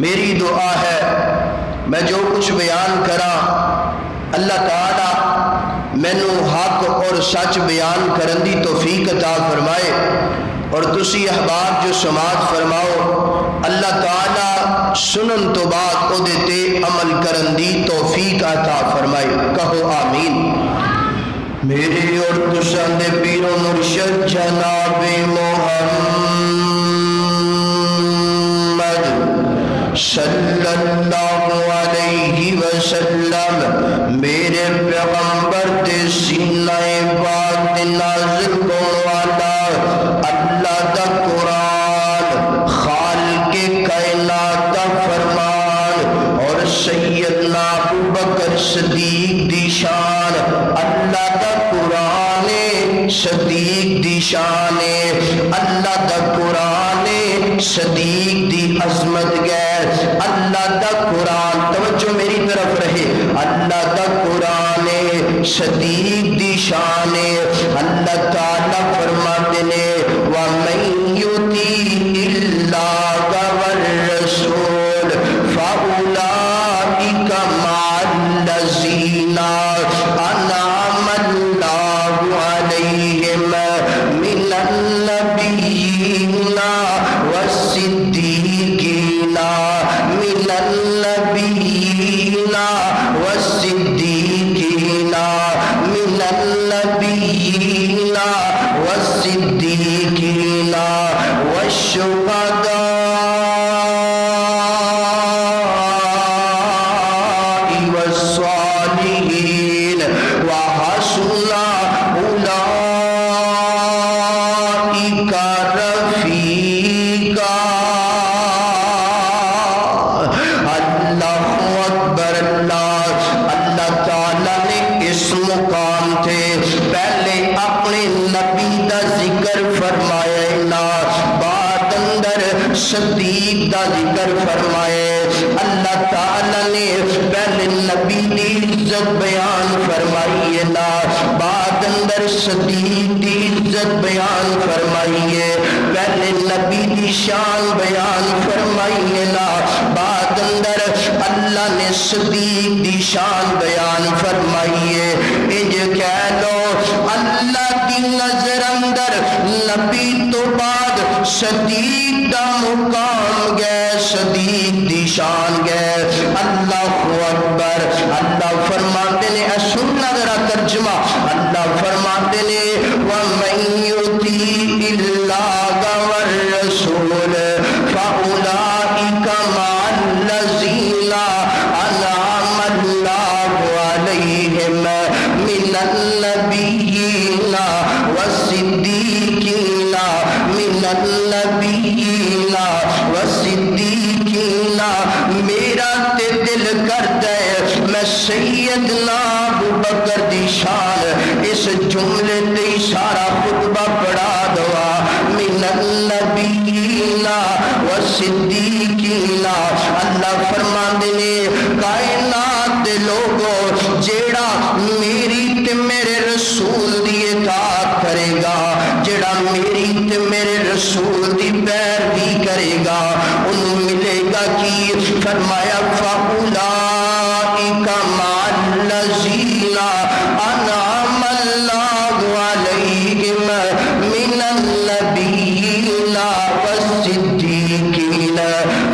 میری دعا ہے میں جو کچھ بیان کرا اللہ تعالی مینو حق اور سچ بیان کرن دی توفیق عطا فرمائے، اور تسی احباب جو سماعت فرماؤ اللہ تعالی سنن تو بعد او دے تے عمل کرن دی توفیق عطا فرمائے، کہو آمین۔ میرے اور تساں دے پیر و مرشد جناب محمد صلی اللہ علیہ وسلم میرے پیغمبر تے سینہ پاک تے نازل کون والا اللہ دا قرآن خالق کائنات دا فرمان، اور سیدنا ابوبکر صدیق دی شان اللہ دا قرآن صدیق دی شان، اللہ دا قرآن صدیق دی عظمت غیر اللہ دا قرآن، توجہ میری طرف رہے، اللہ دا قرآن صدیق دی شان، اللہ تعالیٰ فرماتے نے وَمَن يُطِعِ اللَّهَ وَالرَّسُولَ فَأُولَٰئِكَ مَعَ الَّذِينَ أَنْعَمَ اللَّهُ عَلَيْهِم مِّنَ النَّبِيِّينَ والصديقين من النبيين والصديقين من النبيين والصديقين والشهداء والصالحين وحسن أولئك رفيقا۔ اللہ تعالیٰ نے اس مقام تھے پہلے اپنے نبی دا ذکر فرمائے نا، بعد اندر صدیق دا ذکر فرمائے۔ اللہ تعالیٰ نے پہلے نبی دی عزت بیان فرمائیے نا، بعد اندر صدیق دی عزت بیان فرمائیے، پہلے نبی دی شان بیان فرمائیے نا، بعد اندر اللہ نے صدیق دی شان بیان فرمائیے۔ انج کہہ لو اللہ دی نظر اندر نبی تو بعد صدیق دا مقام گئے، صدیق دی شان گئے۔ اللہ اکبر۔ اللہ فرماتے نے سننا ذرا ترجمہ، اللہ فرماتے نے وَمَن يُطِعِ اللَّهَ وَالرَّسُولَ فَأُولَٰئِكَ مَعَ الَّذِينَ أَنْعَمَ اللَّهُ عَلَيْهِم مِّنَ النَّبِيِّينَ وَالصِّدِّيقِينَ مِنَ النَّبِيِّينَ وَالصِّدِّيقِينَ۔ میرا تے دل کرتا ہے میں سیدنا ابوبکر دی شان اس جملے تے سارا خطبہ پڑھا دوا، من النبیین والصدیقین۔ اللہ فرماندے نے کائنات دے لوگوں جیڑا میری تے میرے رسول دی اطاعت کرے گا، جیڑا میری تے میرے رسول دی پیروی کرے گا، انہوں ملے گا کی فرمایا فَأُولَٰئِكَ مَعَ الَّذِينَ أَنْعَمَ اللَّهُ عَلَيْهِم مِّنَ النَّبِيِّينَ وَالصِّدِّيقِينَ۔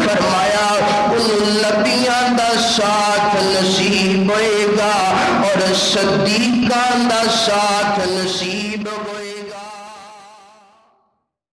فرمایا ان نبیاں دا ساتھ نصیب ہوئے گا اور صدیقاں دا ساتھ نصیب